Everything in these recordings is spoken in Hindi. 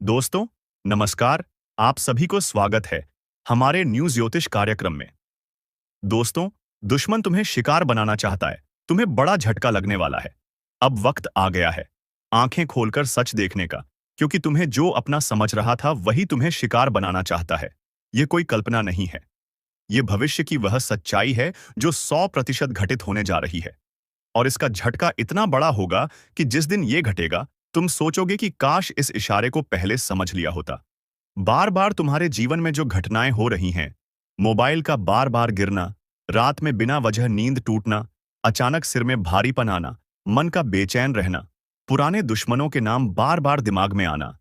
दोस्तों, नमस्कार। आप सभी को स्वागत है हमारे न्यूज़ ज्योतिष कार्यक्रम में। दोस्तों, दुश्मन तुम्हें शिकार बनाना चाहता है। तुम्हें बड़ा झटका लगने वाला है। अब वक्त आ गया है आंखें खोलकर सच देखने का, क्योंकि तुम्हें जो अपना समझ रहा था वही तुम्हें शिकार बनाना चाहता है। ये कोई कल्पना नहीं है। ये भविष्य की वह सच्चाई है जो 100% घटित होने जा रही है। और इसका झटका इतना बड़ा होगा कि जिस दिन ये घटेगा, तुम सोचोगे कि काश इस इशारे को पहले समझ लिया होता। बार बार तुम्हारे जीवन में जो घटनाएं हो रही हैं, मोबाइल का बार बार गिरना, रात में बिना वजह नींद टूटना, अचानक सिर में भारीपन आना, मन का बेचैन रहना, पुराने दुश्मनों के नाम बार बार दिमाग में आना,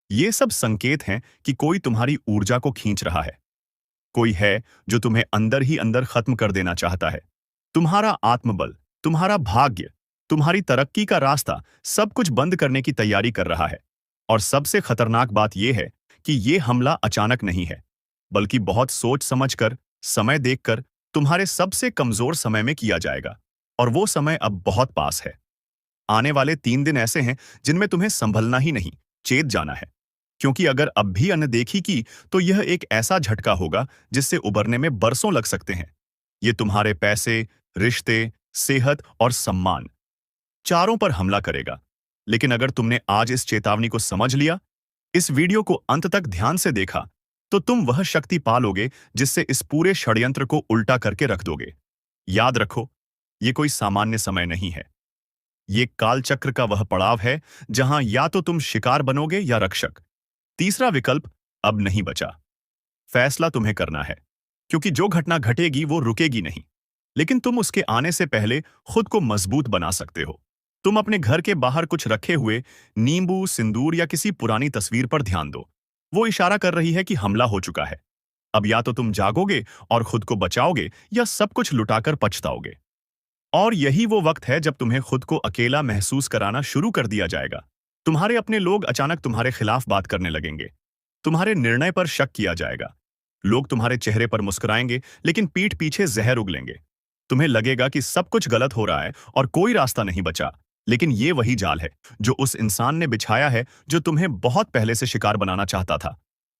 ये सब संकेत हैं कि कोई तुम्हारी ऊर्जा को खींच रहा है। कोई है जो तुम्हें अंदर ही अंदर खत्म कर देना चाहता है। तुम्हारा आत्मबल, तुम्हारा भाग्य, तुम्हारी तरक्की का रास्ता सब कुछ बंद करने की तैयारी कर रहा है। और सबसे खतरनाक बात यह है कि यह हमला अचानक नहीं है, बल्कि बहुत सोच समझकर, समय देखकर, तुम्हारे सबसे कमजोर समय में किया जाएगा। और वो समय अब बहुत पास है। आने वाले 3 दिन ऐसे हैं जिनमें तुम्हें संभलना ही नहीं, चेत जाना है। क्योंकि अगर अब भी अनदेखी की तो यह एक ऐसा झटका होगा जिससे उबरने में बरसों लग सकते हैं। ये तुम्हारे पैसे, रिश्ते, सेहत और सम्मान चारों पर हमला करेगा। लेकिन अगर तुमने आज इस चेतावनी को समझ लिया, इस वीडियो को अंत तक ध्यान से देखा, तो तुम वह शक्ति पालोगे जिससे इस पूरे षड्यंत्र को उल्टा करके रख दोगे। याद रखो, ये कोई सामान्य समय नहीं है। ये कालचक्र का वह पड़ाव है जहां या तो तुम शिकार बनोगे या रक्षक। तीसरा विकल्प अब नहीं बचा। फैसला तुम्हें करना है, क्योंकि जो घटना घटेगी वो रुकेगी नहीं। लेकिन तुम उसके आने से पहले खुद को मजबूत बना सकते हो। तुम अपने घर के बाहर कुछ रखे हुए नींबू, सिंदूर या किसी पुरानी तस्वीर पर ध्यान दो। वो इशारा कर रही है कि हमला हो चुका है। अब या तो तुम जागोगे और खुद को बचाओगे, या सब कुछ लुटाकर पछताओगे। और यही वो वक्त है जब तुम्हें खुद को अकेला महसूस कराना शुरू कर दिया जाएगा। तुम्हारे अपने लोग अचानक तुम्हारे खिलाफ बात करने लगेंगे। तुम्हारे निर्णय पर शक किया जाएगा। लोग तुम्हारे चेहरे पर मुस्कुराएंगे, लेकिन पीठ पीछे जहर उगलेंगे। तुम्हें लगेगा कि सब कुछ गलत हो रहा है और कोई रास्ता नहीं बचा। लेकिन ये वही जाल है जो उस इंसान ने बिछाया है जो तुम्हें बहुत पहले से शिकार बनाना चाहता था।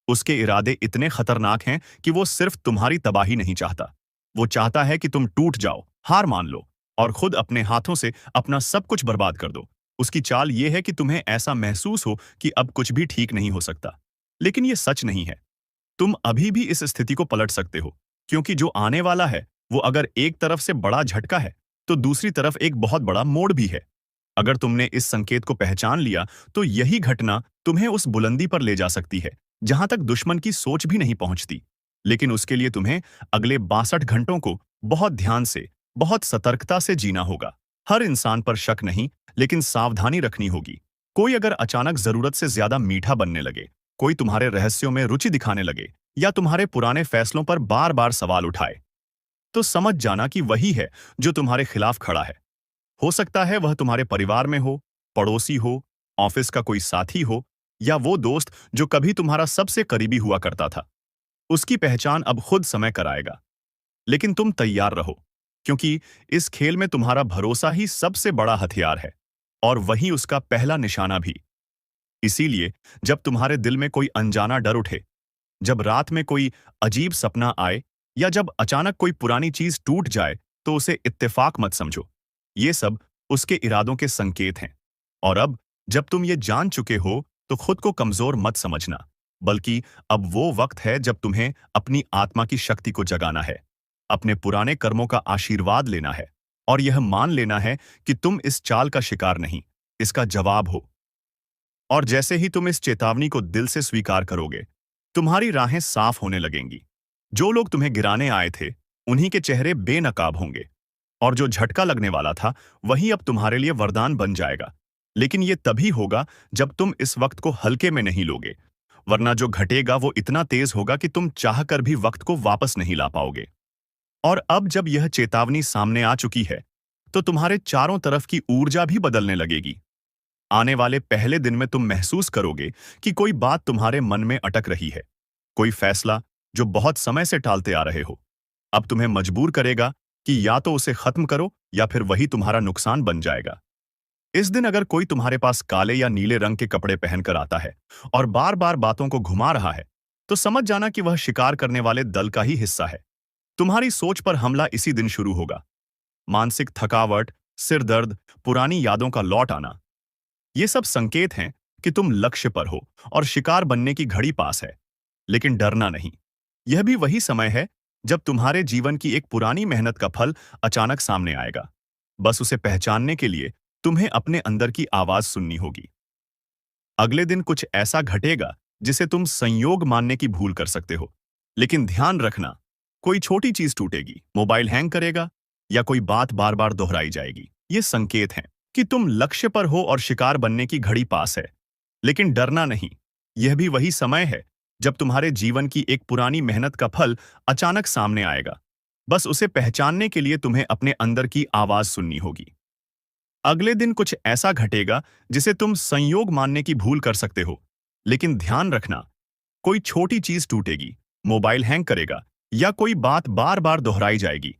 उसके इरादे इतने खतरनाक हैं कि वो सिर्फ तुम्हारी तबाही नहीं चाहता। वो चाहता है कि तुम टूट जाओ, हार मान लो और खुद अपने हाथों से अपना सब कुछ बर्बाद कर दो। उसकी चाल ये है कि तुम्हें ऐसा महसूस हो कि अब कुछ भी ठीक नहीं हो सकता। लेकिन ये सच नहीं है। तुम अभी भी इस स्थिति को पलट सकते हो, क्योंकि जो आने वाला है वो अगर एक तरफ से बड़ा झटका है, तो दूसरी तरफ एक बहुत बड़ा मोड़ भी है। अगर तुमने इस संकेत को पहचान लिया, तो यही घटना तुम्हें उस बुलंदी पर ले जा सकती है जहां तक दुश्मन की सोच भी नहीं पहुंचती। लेकिन उसके लिए तुम्हें अगले 62 घंटों को बहुत ध्यान से, बहुत सतर्कता से जीना होगा। हर इंसान पर शक नहीं, लेकिन सावधानी रखनी होगी। कोई अगर अचानक जरूरत से ज्यादा मीठा बनने लगे, कोई तुम्हारे रहस्यों में रुचि दिखाने लगे, या तुम्हारे पुराने फैसलों पर बार बार सवाल उठाए, तो समझ जाना कि वही है जो तुम्हारे खिलाफ खड़ा है। हो सकता है वह तुम्हारे परिवार में हो, पड़ोसी हो, ऑफिस का कोई साथी हो, या वो दोस्त जो कभी तुम्हारा सबसे करीबी हुआ करता था। उसकी पहचान अब खुद समय कराएगा। लेकिन तुम तैयार रहो, क्योंकि इस खेल में तुम्हारा भरोसा ही सबसे बड़ा हथियार है, और वही उसका पहला निशाना भी। इसीलिए जब तुम्हारे दिल में कोई अनजाना डर उठे, जब रात में कोई अजीब सपना आए, या जब अचानक कोई पुरानी चीज टूट जाए, तो उसे इत्तेफाक मत समझो। ये सब उसके इरादों के संकेत हैं। और अब जब तुम ये जान चुके हो, तो खुद को कमजोर मत समझना, बल्कि अब वो वक्त है जब तुम्हें अपनी आत्मा की शक्ति को जगाना है, अपने पुराने कर्मों का आशीर्वाद लेना है, और यह मान लेना है कि तुम इस चाल का शिकार नहीं, इसका जवाब हो। और जैसे ही तुम इस चेतावनी को दिल से स्वीकार करोगे, तुम्हारी राहें साफ होने लगेंगी। जो लोग तुम्हें गिराने आए थे, उन्हीं के चेहरे बेनकाब होंगे। और जो झटका लगने वाला था, वही अब तुम्हारे लिए वरदान बन जाएगा। लेकिन ये तभी होगा जब तुम इस वक्त को हल्के में नहीं लोगे, वरना जो घटेगा वो इतना तेज होगा कि तुम चाहकर भी वक्त को वापस नहीं ला पाओगे। और अब जब यह चेतावनी सामने आ चुकी है, तो तुम्हारे चारों तरफ की ऊर्जा भी बदलने लगेगी। आने वाले पहले दिन में तुम महसूस करोगे कि कोई बात तुम्हारे मन में अटक रही है। कोई फैसला जो बहुत समय से टालते आ रहे हो, अब तुम्हें मजबूर करेगा कि या तो उसे खत्म करो, या फिर वही तुम्हारा नुकसान बन जाएगा। इस दिन अगर कोई तुम्हारे पास काले या नीले रंग के कपड़े पहनकर आता है और बार बार बातों को घुमा रहा है, तो समझ जाना कि वह शिकार करने वाले दल का ही हिस्सा है। तुम्हारी सोच पर हमला इसी दिन शुरू होगा। मानसिक थकावट, सिर दर्द, पुरानी यादों का लौट आना, ये सब संकेत हैं कि तुम लक्ष्य पर हो और शिकार बनने की घड़ी पास है। लेकिन डरना नहीं। यह भी वही समय है जब तुम्हारे जीवन की एक पुरानी मेहनत का फल अचानक सामने आएगा। बस उसे पहचानने के लिए तुम्हें अपने अंदर की आवाज सुननी होगी। अगले दिन कुछ ऐसा घटेगा जिसे तुम संयोग मानने की भूल कर सकते हो। लेकिन ध्यान रखना, कोई छोटी चीज टूटेगी, मोबाइल हैंग करेगा या कोई बात बार बार दोहराई जाएगी। ये संकेत हैं कि तुम लक्ष्य पर हो और शिकार बनने की घड़ी पास है। लेकिन डरना नहीं। यह भी वही समय है जब तुम्हारे जीवन की एक पुरानी मेहनत का फल अचानक सामने आएगा। बस उसे पहचानने के लिए तुम्हें अपने अंदर की आवाज सुननी होगी। अगले दिन कुछ ऐसा घटेगा जिसे तुम संयोग मानने की भूल कर सकते हो। लेकिन ध्यान रखना, कोई छोटी चीज टूटेगी, मोबाइल हैंग करेगा या कोई बात बार बार दोहराई जाएगी।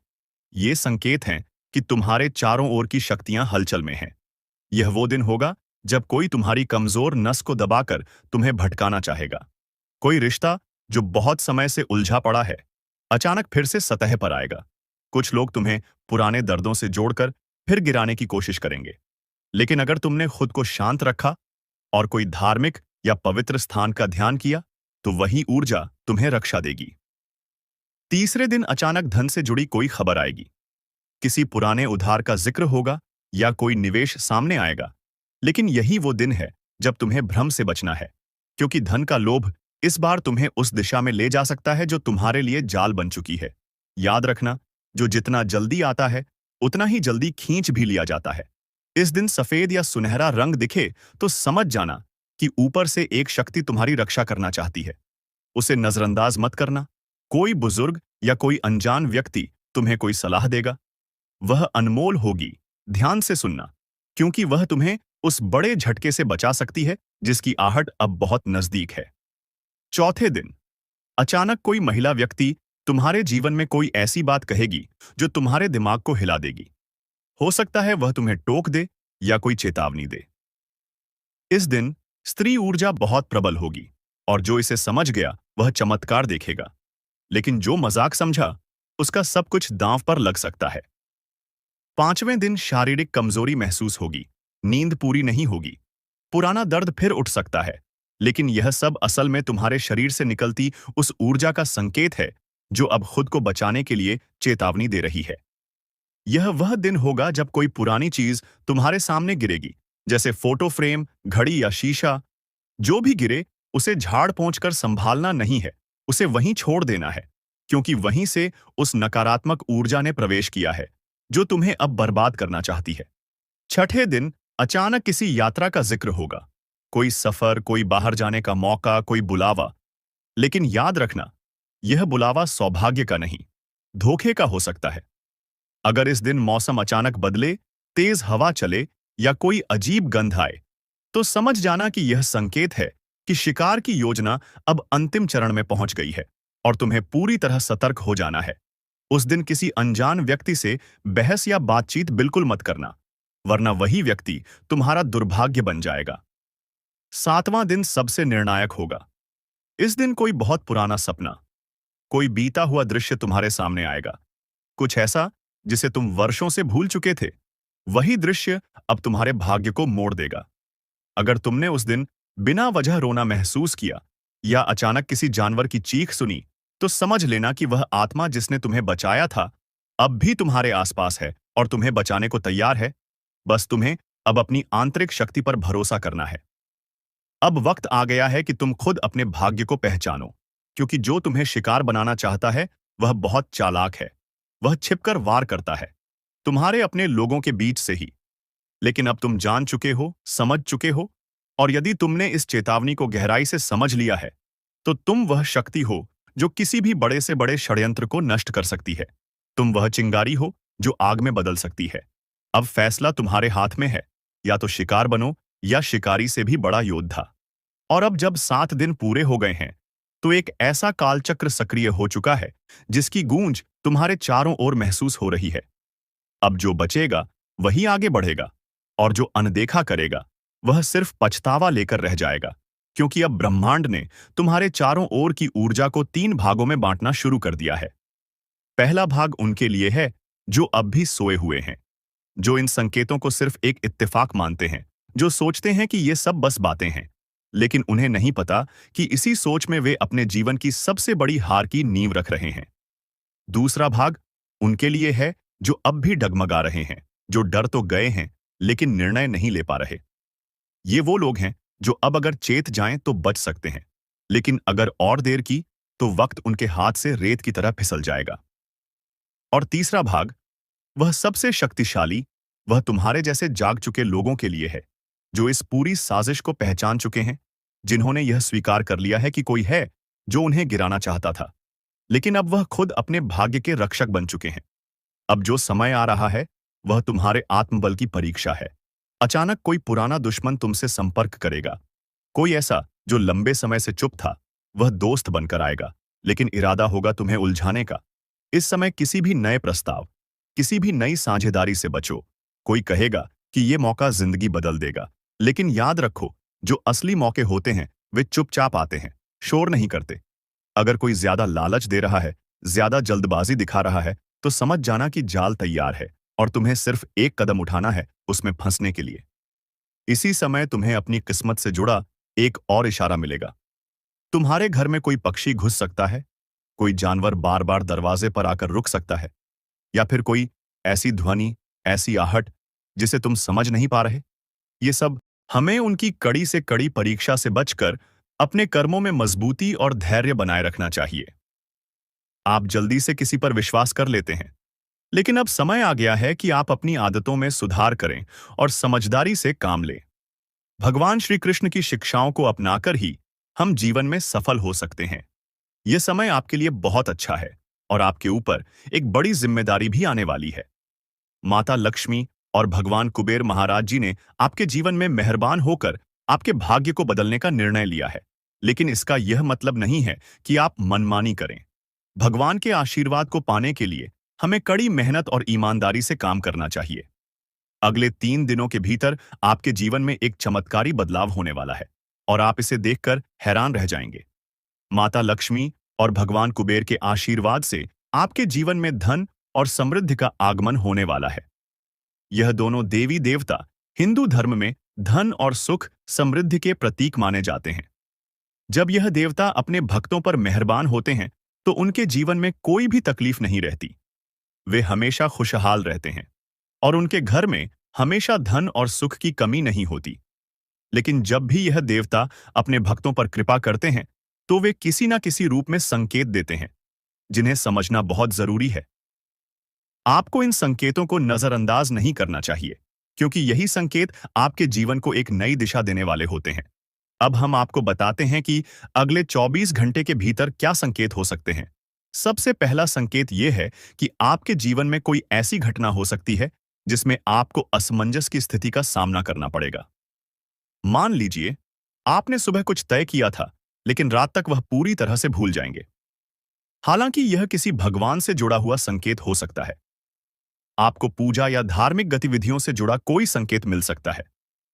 ये संकेत हैं कि तुम्हारे चारों ओर की शक्तियां हलचल में हैं। यह वो दिन होगा जब कोई तुम्हारी कमजोर नस को दबाकर तुम्हें भटकाना चाहेगा। कोई रिश्ता जो बहुत समय से उलझा पड़ा है, अचानक फिर से सतह पर आएगा। कुछ लोग तुम्हें पुराने दर्दों से जोड़कर फिर गिराने की कोशिश करेंगे। लेकिन अगर तुमने खुद को शांत रखा और कोई धार्मिक या पवित्र स्थान का ध्यान किया, तो वही ऊर्जा तुम्हें रक्षा देगी। तीसरे दिन अचानक धन से जुड़ी कोई खबर आएगी। किसी पुराने उधार का जिक्र होगा या कोई निवेश सामने आएगा। लेकिन यही वो दिन है जब तुम्हें भ्रम से बचना है, क्योंकि धन का लोभ इस बार तुम्हें उस दिशा में ले जा सकता है जो तुम्हारे लिए जाल बन चुकी है। याद रखना, जो जितना जल्दी आता है उतना ही जल्दी खींच भी लिया जाता है। इस दिन सफेद या सुनहरा रंग दिखे तो समझ जाना कि ऊपर से एक शक्ति तुम्हारी रक्षा करना चाहती है। उसे नजरअंदाज मत करना। कोई बुजुर्ग या कोई अनजान व्यक्ति तुम्हें कोई सलाह देगा, वह अनमोल होगी। ध्यान से सुनना, क्योंकि वह तुम्हें उस बड़े झटके से बचा सकती है जिसकी आहट अब बहुत नजदीक है। चौथे दिन अचानक कोई महिला व्यक्ति तुम्हारे जीवन में कोई ऐसी बात कहेगी जो तुम्हारे दिमाग को हिला देगी। हो सकता है वह तुम्हें टोक दे या कोई चेतावनी दे। इस दिन स्त्री ऊर्जा बहुत प्रबल होगी और जो इसे समझ गया वह चमत्कार देखेगा। लेकिन जो मजाक समझा, उसका सब कुछ दांव पर लग सकता है। पांचवें दिन शारीरिक कमजोरी महसूस होगी, नींद पूरी नहीं होगी, पुराना दर्द फिर उठ सकता है। लेकिन यह सब असल में तुम्हारे शरीर से निकलती उस ऊर्जा का संकेत है जो अब खुद को बचाने के लिए चेतावनी दे रही है। यह वह दिन होगा जब कोई पुरानी चीज तुम्हारे सामने गिरेगी, जैसे फोटो फ्रेम, घड़ी या शीशा। जो भी गिरे उसे झाड़ पोंछ कर संभालना नहीं है, उसे वहीं छोड़ देना है, क्योंकि वहीं से उस नकारात्मक ऊर्जा ने प्रवेश किया है जो तुम्हें अब बर्बाद करना चाहती है। छठे दिन अचानक किसी यात्रा का जिक्र होगा, कोई सफर, कोई बाहर जाने का मौका, कोई बुलावा। लेकिन याद रखना, यह बुलावा सौभाग्य का नहीं, धोखे का हो सकता है। अगर इस दिन मौसम अचानक बदले, तेज हवा चले या कोई अजीब गंध आए, तो समझ जाना कि यह संकेत है कि शिकार की योजना अब अंतिम चरण में पहुंच गई है और तुम्हें पूरी तरह सतर्क हो जाना है। उस दिन किसी अनजान व्यक्ति से बहस या बातचीत बिल्कुल मत करना, वरना वही व्यक्ति तुम्हारा दुर्भाग्य बन जाएगा। सातवां दिन सबसे निर्णायक होगा। इस दिन कोई बहुत पुराना सपना, कोई बीता हुआ दृश्य तुम्हारे सामने आएगा, कुछ ऐसा जिसे तुम वर्षों से भूल चुके थे। वही दृश्य अब तुम्हारे भाग्य को मोड़ देगा। अगर तुमने उस दिन बिना वजह रोना महसूस किया या अचानक किसी जानवर की चीख सुनी, तो समझ लेना कि वह आत्मा जिसने तुम्हें बचाया था अब भी तुम्हारे आसपास है और तुम्हें बचाने को तैयार है। बस तुम्हें अब अपनी आंतरिक शक्ति पर भरोसा करना है। अब वक्त आ गया है कि तुम खुद अपने भाग्य को पहचानो, क्योंकि जो तुम्हें शिकार बनाना चाहता है वह बहुत चालाक है। वह छिपकर वार करता है, तुम्हारे अपने लोगों के बीच से ही। लेकिन अब तुम जान चुके हो, समझ चुके हो, और यदि तुमने इस चेतावनी को गहराई से समझ लिया है, तो तुम वह शक्ति हो जो किसी भी बड़े से बड़े षड्यंत्र को नष्ट कर सकती है। तुम वह चिंगारी हो जो आग में बदल सकती है। अब फैसला तुम्हारे हाथ में है, या तो शिकार बनो या शिकारी से भी बड़ा योद्धा। और अब जब 7 दिन पूरे हो गए हैं, तो एक ऐसा कालचक्र सक्रिय हो चुका है जिसकी गूंज तुम्हारे चारों ओर महसूस हो रही है। अब जो बचेगा वही आगे बढ़ेगा। और जो अनदेखा करेगा वह सिर्फ पछतावा लेकर रह जाएगा, क्योंकि अब ब्रह्मांड ने तुम्हारे चारों ओर की ऊर्जा को 3 भागों में बांटना शुरू कर दिया है। पहला भाग उनके लिए है जो अब भी सोए हुए हैं, जो इन संकेतों को सिर्फ एक इत्तेफाक मानते हैं, जो सोचते हैं कि ये सब बस बातें हैं, लेकिन उन्हें नहीं पता कि इसी सोच में वे अपने जीवन की सबसे बड़ी हार की नींव रख रहे हैं। दूसरा भाग उनके लिए है जो अब भी डगमगा रहे हैं, जो डर तो गए हैं लेकिन निर्णय नहीं ले पा रहे। ये वो लोग हैं जो अब अगर चेत जाएं तो बच सकते हैं, लेकिन अगर और देर की तो वक्त उनके हाथ से रेत की तरह फिसल जाएगा। और तीसरा भाग, वह सबसे शक्तिशाली, वह तुम्हारे जैसे जाग चुके लोगों के लिए है, जो इस पूरी साजिश को पहचान चुके हैं, जिन्होंने यह स्वीकार कर लिया है कि कोई है जो उन्हें गिराना चाहता था, लेकिन अब वह खुद अपने भाग्य के रक्षक बन चुके हैं। अब जो समय आ रहा है वह तुम्हारे आत्मबल की परीक्षा है। अचानक कोई पुराना दुश्मन तुमसे संपर्क करेगा, कोई ऐसा जो लंबे समय से चुप था, वह दोस्त बनकर आएगा, लेकिन इरादा होगा तुम्हें उलझाने का। इस समय किसी भी नए प्रस्ताव, किसी भी नई साझेदारी से बचो। कोई कहेगा कि यह मौका जिंदगी बदल देगा, लेकिन याद रखो, जो असली मौके होते हैं वे चुपचाप आते हैं, शोर नहीं करते। अगर कोई ज्यादा लालच दे रहा है, ज्यादा जल्दबाजी दिखा रहा है, तो समझ जाना कि जाल तैयार है और तुम्हें सिर्फ एक कदम उठाना है उसमें फंसने के लिए। इसी समय तुम्हें अपनी किस्मत से जुड़ा एक और इशारा मिलेगा। तुम्हारे घर में कोई पक्षी घुस सकता है, कोई जानवर बार बार दरवाजे पर आकर रुक सकता है, या फिर कोई ऐसी ध्वनि, ऐसी आहट जिसे तुम समझ नहीं पा रहे। ये सब हमें उनकी कड़ी से कड़ी परीक्षा से बचकर अपने कर्मों में मजबूती और धैर्य बनाए रखना चाहिए। आप जल्दी से किसी पर विश्वास कर लेते हैं, लेकिन अब समय आ गया है कि आप अपनी आदतों में सुधार करें और समझदारी से काम लें। भगवान श्री कृष्ण की शिक्षाओं को अपनाकर ही हम जीवन में सफल हो सकते हैं। यह समय आपके लिए बहुत अच्छा है और आपके ऊपर एक बड़ी जिम्मेदारी भी आने वाली है। माता लक्ष्मी और भगवान कुबेर महाराज जी ने आपके जीवन में मेहरबान होकर आपके भाग्य को बदलने का निर्णय लिया है, लेकिन इसका यह मतलब नहीं है कि आप मनमानी करें। भगवान के आशीर्वाद को पाने के लिए हमें कड़ी मेहनत और ईमानदारी से काम करना चाहिए। अगले 3 दिनों के भीतर आपके जीवन में एक चमत्कारी बदलाव होने वाला है और आप इसे देखकर हैरान रह जाएंगे। माता लक्ष्मी और भगवान कुबेर के आशीर्वाद से आपके जीवन में धन और समृद्धि का आगमन होने वाला है। यह दोनों देवी देवता हिंदू धर्म में धन और सुख समृद्धि के प्रतीक माने जाते हैं। जब यह देवता अपने भक्तों पर मेहरबान होते हैं तो उनके जीवन में कोई भी तकलीफ नहीं रहती। वे हमेशा खुशहाल रहते हैं और उनके घर में हमेशा धन और सुख की कमी नहीं होती। लेकिन जब भी यह देवता अपने भक्तों पर कृपा करते हैं तो वे किसी न किसी रूप में संकेत देते हैं, जिन्हें समझना बहुत जरूरी है। आपको इन संकेतों को नजरअंदाज नहीं करना चाहिए, क्योंकि यही संकेत आपके जीवन को एक नई दिशा देने वाले होते हैं। अब हम आपको बताते हैं कि अगले 24 घंटे के भीतर क्या संकेत हो सकते हैं। सबसे पहला संकेत यह है कि आपके जीवन में कोई ऐसी घटना हो सकती है जिसमें आपको असमंजस की स्थिति का सामना करना पड़ेगा। मान लीजिए आपने सुबह कुछ तय किया था, लेकिन रात तक वह पूरी तरह से भूल जाएंगे। हालांकि यह किसी भगवान से जुड़ा हुआ संकेत हो सकता है। आपको पूजा या धार्मिक गतिविधियों से जुड़ा कोई संकेत मिल सकता है,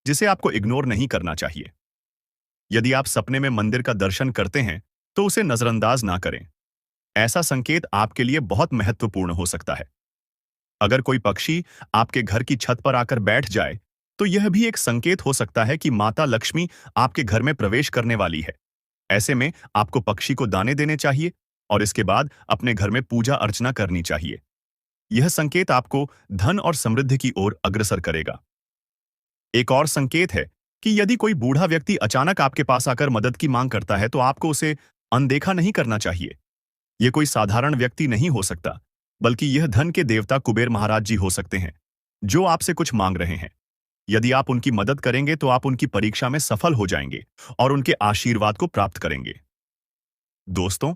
जिसे आपको इग्नोर नहीं करना चाहिए। यदि आप सपने में मंदिर का दर्शन करते हैं तो उसे नजरअंदाज ना करें। ऐसा संकेत आपके लिए बहुत महत्वपूर्ण हो सकता है। अगर कोई पक्षी आपके घर की छत पर आकर बैठ जाए तो यह भी एक संकेत हो सकता है कि माता लक्ष्मी आपके घर में प्रवेश करने वाली है। ऐसे में आपको पक्षी को दाने देने चाहिए और इसके बाद अपने घर में पूजा अर्चना करनी चाहिए। यह संकेत आपको धन और समृद्धि की ओर अग्रसर करेगा। एक और संकेत है कि यदि कोई बूढ़ा व्यक्ति अचानक आपके पास आकर मदद की मांग करता है तो आपको उसे अनदेखा नहीं करना चाहिए। यह कोई साधारण व्यक्ति नहीं हो सकता, बल्कि यह धन के देवता कुबेर महाराज जी हो सकते हैं, जो आपसे कुछ मांग रहे हैं। यदि आप उनकी मदद करेंगे तो आप उनकी परीक्षा में सफल हो जाएंगे और उनके आशीर्वाद को प्राप्त करेंगे। दोस्तों,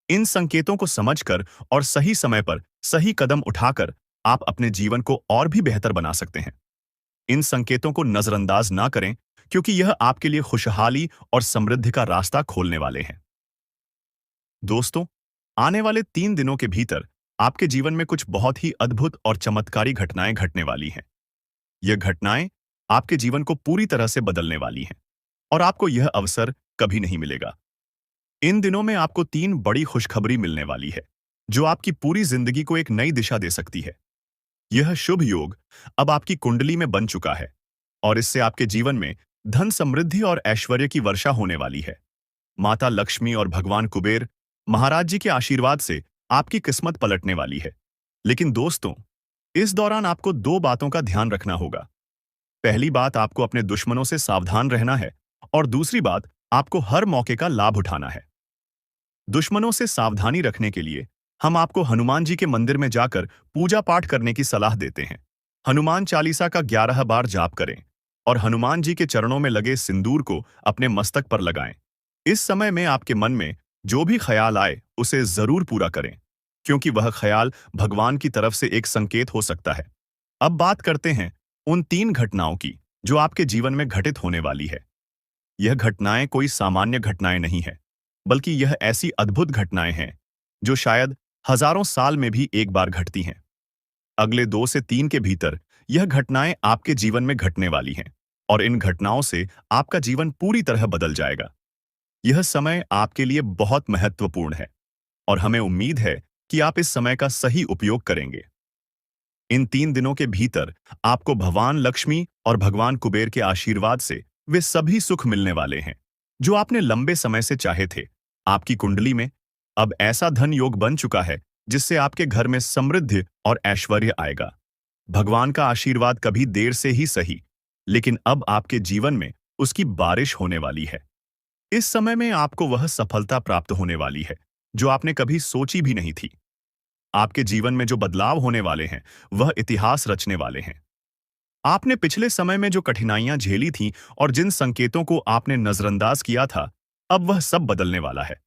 इन संकेतों को समझकर और सही समय पर सही कदम उठाकर आप अपने जीवन को और भी बेहतर बना सकते हैं। इन संकेतों को नजरअंदाज ना करें, क्योंकि यह आपके लिए खुशहाली और समृद्धि का रास्ता खोलने वाले हैं। दोस्तों, आने वाले 3 दिनों के भीतर आपके जीवन में कुछ बहुत ही अद्भुत और चमत्कारी घटनाएं घटने वाली हैं। ये घटनाएं आपके जीवन को पूरी तरह से बदलने वाली हैं और आपको यह अवसर कभी नहीं मिलेगा। इन दिनों में आपको 3 बड़ी खुशखबरी मिलने वाली है, जो आपकी पूरी जिंदगी को एक नई दिशा दे सकती है। यह शुभ योग अब आपकी कुंडली में बन चुका है और इससे आपके जीवन में धन समृद्धि और ऐश्वर्य की वर्षा होने वाली है। माता लक्ष्मी और भगवान कुबेर महाराज जी के आशीर्वाद से आपकी किस्मत पलटने वाली है। लेकिन दोस्तों, इस दौरान आपको 2 बातों का ध्यान रखना होगा। पहली बात, आपको अपने दुश्मनों से सावधान रहना है और दूसरी बात, आपको हर मौके का लाभ उठाना है। दुश्मनों से सावधानी रखने के लिए हम आपको हनुमान जी के मंदिर में जाकर पूजा पाठ करने की सलाह देते हैं। हनुमान चालीसा का 11 बार जाप करें और हनुमान जी के चरणों में लगे सिंदूर को अपने मस्तक पर लगाएं। इस समय में आपके मन में जो भी ख्याल आए उसे जरूर पूरा करें, क्योंकि वह ख्याल भगवान की तरफ से एक संकेत हो सकता है। अब बात करते हैं उन 3 घटनाओं की जो आपके जीवन में घटित होने वाली है। यह घटनाएं कोई सामान्य घटनाएं नहीं है, बल्कि यह ऐसी अद्भुत घटनाएं हैं जो शायद हजारों साल में भी एक बार घटती हैं। अगले 2 से 3 के भीतर यह घटनाएं आपके जीवन में घटने वाली हैं और इन घटनाओं से आपका जीवन पूरी तरह बदल जाएगा। यह समय आपके लिए बहुत महत्वपूर्ण है और हमें उम्मीद है कि आप इस समय का सही उपयोग करेंगे। इन 3 दिनों के भीतर आपको भगवान लक्ष्मी और भगवान कुबेर के आशीर्वाद से वे सभी सुख मिलने वाले हैं जो आपने लंबे समय से चाहे थे। आपकी कुंडली में अब ऐसा धन योग बन चुका है जिससे आपके घर में समृद्धि और ऐश्वर्य आएगा। भगवान का आशीर्वाद कभी देर से ही सही, लेकिन अब आपके जीवन में उसकी बारिश होने वाली है। इस समय में आपको वह सफलता प्राप्त होने वाली है जो आपने कभी सोची भी नहीं थी। आपके जीवन में जो बदलाव होने वाले हैं वह इतिहास रचने वाले हैं। आपने पिछले समय में जो कठिनाइयां झेली थीं और जिन संकेतों को आपने नजरअंदाज किया था, अब वह सब बदलने वाला है।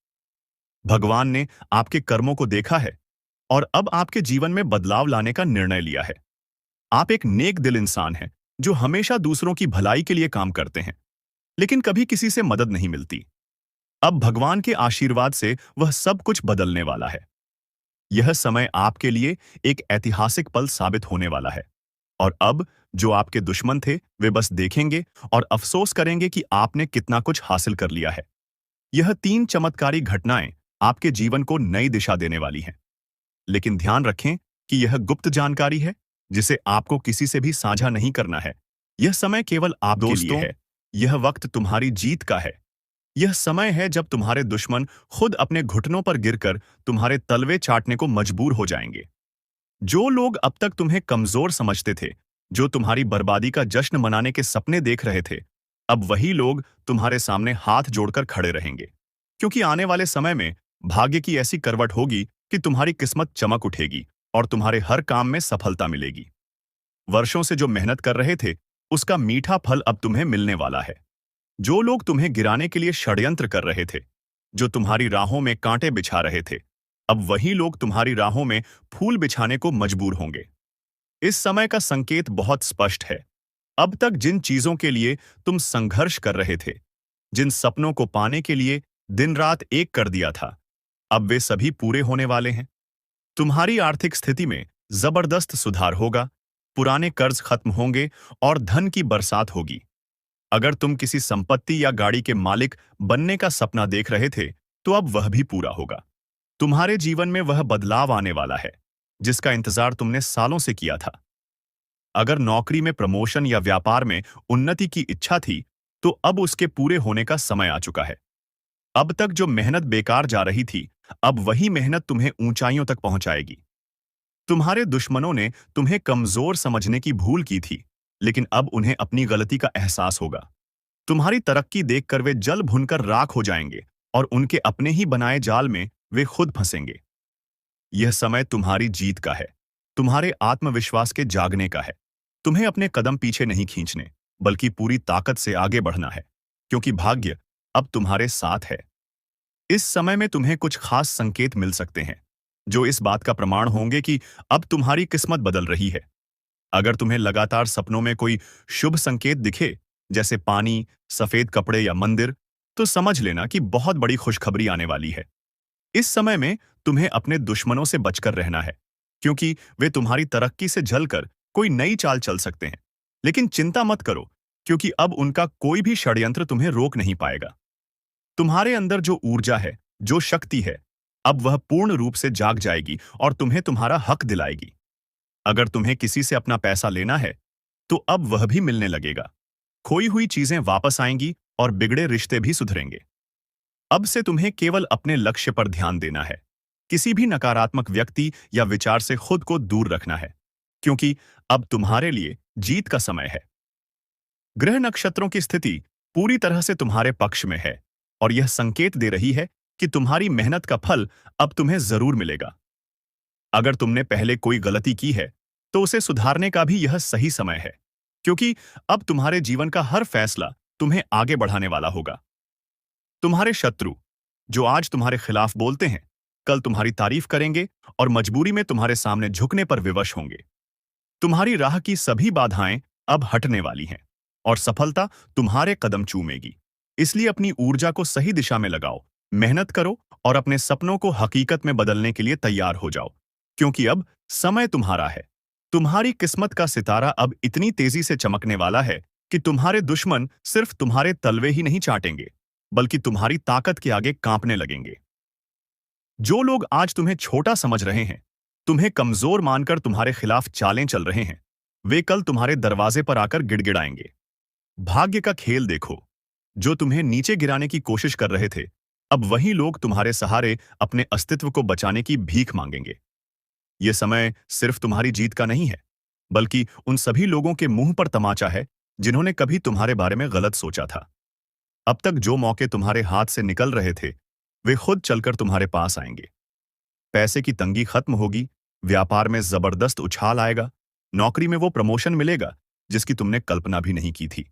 भगवान ने आपके कर्मों को देखा है और अब आपके जीवन में बदलाव लाने का निर्णय लिया है। आप एक नेक दिल इंसान हैं जो हमेशा दूसरों की भलाई के लिए काम करते हैं, लेकिन कभी किसी से मदद नहीं मिलती। अब भगवान के आशीर्वाद से वह सब कुछ बदलने वाला है। यह समय आपके लिए एक ऐतिहासिक पल साबित होने वाला है और अब जो आपके दुश्मन थे वे बस देखेंगे और अफसोस करेंगे कि आपने कितना कुछ हासिल कर लिया है। यह 3 चमत्कारी घटनाएं आपके जीवन को नई दिशा देने वाली हैं। लेकिन ध्यान रखें कि यह गुप्त जानकारी है जिसे आपको किसी से भी साझा नहीं करना है। यह समय केवल आपके लिए है। यह वक्त तुम्हारी जीत का है। यह समय है जब तुम्हारे दुश्मन खुद अपने घुटनों पर गिरकर तुम्हारे तलवे चाटने को मजबूर हो जाएंगे। जो लोग अब तक तुम्हें कमजोर समझते थे, जो तुम्हारी बर्बादी का जश्न मनाने के सपने देख रहे थे, अब वही लोग तुम्हारे सामने हाथ जोड़कर खड़े रहेंगे, क्योंकि आने वाले समय में भाग्य की ऐसी करवट होगी कि तुम्हारी किस्मत चमक उठेगी और तुम्हारे हर काम में सफलता मिलेगी। वर्षों से जो मेहनत कर रहे थे, उसका मीठा फल अब तुम्हें मिलने वाला है। जो लोग तुम्हें गिराने के लिए षड्यंत्र कर रहे थे, जो तुम्हारी राहों में कांटे बिछा रहे थे, अब वही लोग तुम्हारी राहों में फूल बिछाने को मजबूर होंगे। इस समय का संकेत बहुत स्पष्ट है। अब तक जिन चीजों के लिए तुम संघर्ष कर रहे थे, जिन सपनों को पाने के लिए दिन रात एक कर दिया था, अब वे सभी पूरे होने वाले हैं। तुम्हारी आर्थिक स्थिति में जबरदस्त सुधार होगा, पुराने कर्ज खत्म होंगे और धन की बरसात होगी। अगर तुम किसी संपत्ति या गाड़ी के मालिक बनने का सपना देख रहे थे, तो अब वह भी पूरा होगा। तुम्हारे जीवन में वह बदलाव आने वाला है जिसका इंतजार तुमने सालों से किया था। अगर नौकरी में प्रमोशन या व्यापार में उन्नति की इच्छा थी, तो अब उसके पूरे होने का समय आ चुका है। अब तक जो मेहनत बेकार जा रही थी, अब वही मेहनत तुम्हें ऊंचाइयों तक पहुंचाएगी। तुम्हारे दुश्मनों ने तुम्हें कमजोर समझने की भूल की थी, लेकिन अब उन्हें अपनी गलती का एहसास होगा। तुम्हारी तरक्की देखकर वे जल भुनकर राख हो जाएंगे और उनके अपने ही बनाए जाल में वे खुद फंसेंगे। यह समय तुम्हारी जीत का है, तुम्हारे आत्मविश्वास के जागने का है। तुम्हें अपने कदम पीछे नहीं खींचने, बल्कि पूरी ताकत से आगे बढ़ना है, क्योंकि भाग्य अब तुम्हारे साथ है। इस समय में तुम्हें कुछ खास संकेत मिल सकते हैं जो इस बात का प्रमाण होंगे कि अब तुम्हारी किस्मत बदल रही है। अगर तुम्हें लगातार सपनों में कोई शुभ संकेत दिखे, जैसे पानी, सफेद कपड़े या मंदिर, तो समझ लेना कि बहुत बड़ी खुशखबरी आने वाली है। इस समय में तुम्हें अपने दुश्मनों से बचकर रहना है, क्योंकि वे तुम्हारी तरक्की से जलकर कोई नई चाल चल सकते हैं। लेकिन चिंता मत करो, क्योंकि अब उनका कोई भी षड्यंत्र तुम्हें रोक नहीं पाएगा। तुम्हारे अंदर जो ऊर्जा है, जो शक्ति है, अब वह पूर्ण रूप से जाग जाएगी और तुम्हें तुम्हारा हक दिलाएगी। अगर तुम्हें किसी से अपना पैसा लेना है, तो अब वह भी मिलने लगेगा। खोई हुई चीजें वापस आएंगी और बिगड़े रिश्ते भी सुधरेंगे। अब से तुम्हें केवल अपने लक्ष्य पर ध्यान देना है। किसी भी नकारात्मक व्यक्ति या विचार से खुद को दूर रखना है, क्योंकि अब तुम्हारे लिए जीत का समय है। ग्रह नक्षत्रों की स्थिति पूरी तरह से तुम्हारे पक्ष में है और यह संकेत दे रही है कि तुम्हारी मेहनत का फल अब तुम्हें जरूर मिलेगा। अगर तुमने पहले कोई गलती की है, तो उसे सुधारने का भी यह सही समय है, क्योंकि अब तुम्हारे जीवन का हर फैसला तुम्हें आगे बढ़ाने वाला होगा। तुम्हारे शत्रु, जो आज तुम्हारे खिलाफ बोलते हैं, कल तुम्हारी तारीफ करेंगे और मजबूरी में तुम्हारे सामने झुकने पर विवश होंगे। तुम्हारी राह की सभी बाधाएं अब हटने वाली हैं और सफलता तुम्हारे कदम चूमेगी। इसलिए अपनी ऊर्जा को सही दिशा में लगाओ, मेहनत करो और अपने सपनों को हकीकत में बदलने के लिए तैयार हो जाओ, क्योंकि अब समय तुम्हारा है। तुम्हारी किस्मत का सितारा अब इतनी तेजी से चमकने वाला है कि तुम्हारे दुश्मन सिर्फ तुम्हारे तलवे ही नहीं चाटेंगे, बल्कि तुम्हारी ताकत के आगे कांपने लगेंगे। जो लोग आज तुम्हें छोटा समझ रहे हैं, तुम्हें कमजोर मानकर तुम्हारे खिलाफ चालें चल रहे हैं, वे कल तुम्हारे दरवाजे पर आकर गिड़गिड़ाएंगे। भाग्य का खेल देखो, जो तुम्हें नीचे गिराने की कोशिश कर रहे थे, अब वही लोग तुम्हारे सहारे अपने अस्तित्व को बचाने की भीख मांगेंगे। यह समय सिर्फ तुम्हारी जीत का नहीं है, बल्कि उन सभी लोगों के मुंह पर तमाचा है जिन्होंने कभी तुम्हारे बारे में गलत सोचा था। अब तक जो मौके तुम्हारे हाथ से निकल रहे थे, वे खुद चलकर तुम्हारे पास आएंगे। पैसे की तंगी खत्म होगी, व्यापार में जबरदस्त उछाल आएगा, नौकरी में वो प्रमोशन मिलेगा जिसकी तुमने कल्पना भी नहीं की थी।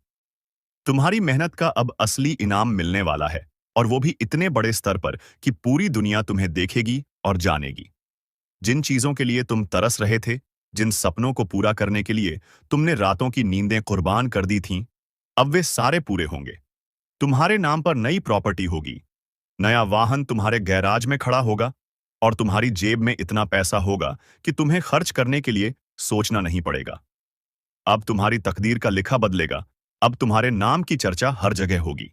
तुम्हारी मेहनत का अब असली इनाम मिलने वाला है, और वो भी इतने बड़े स्तर पर कि पूरी दुनिया तुम्हें देखेगी और जानेगी। जिन चीजों के लिए तुम तरस रहे थे, जिन सपनों को पूरा करने के लिए तुमने रातों की नींदें कुर्बान कर दी थीं, अब वे सारे पूरे होंगे। तुम्हारे नाम पर नई प्रॉपर्टी होगी, नया वाहन तुम्हारे गैराज में खड़ा होगा और तुम्हारी जेब में इतना पैसा होगा कि तुम्हें खर्च करने के लिए सोचना नहीं पड़ेगा। अब तुम्हारी तकदीर का लिखा बदलेगा, अब तुम्हारे नाम की चर्चा हर जगह होगी।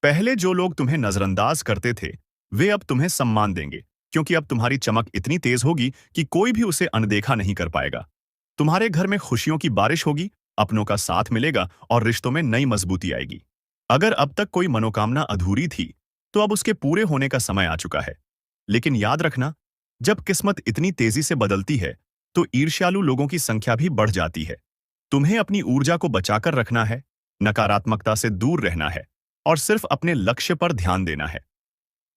पहले जो लोग तुम्हें नजरअंदाज करते थे, वे अब तुम्हें सम्मान देंगे, क्योंकि अब तुम्हारी चमक इतनी तेज होगी कि कोई भी उसे अनदेखा नहीं कर पाएगा। तुम्हारे घर में खुशियों की बारिश होगी, अपनों का साथ मिलेगा और रिश्तों में नई मजबूती आएगी। अगर अब तक कोई मनोकामना अधूरी थी, तो अब उसके पूरे होने का समय आ चुका है। लेकिन याद रखना, जब किस्मत इतनी तेजी से बदलती है, तो ईर्ष्यालु लोगों की संख्या भी बढ़ जाती है। तुम्हें अपनी ऊर्जा को बचाकर रखना है, नकारात्मकता से दूर रहना है और सिर्फ अपने लक्ष्य पर ध्यान देना है।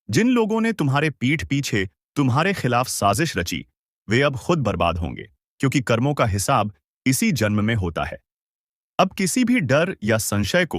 जिन लोगों ने तुम्हारे पीठ पीछे तुम्हारे खिलाफ साजिश रची, वे अब खुद बर्बाद होंगे, क्योंकि कर्मों का हिसाब इसी जन्म में होता है। अब किसी भी डर या संशय को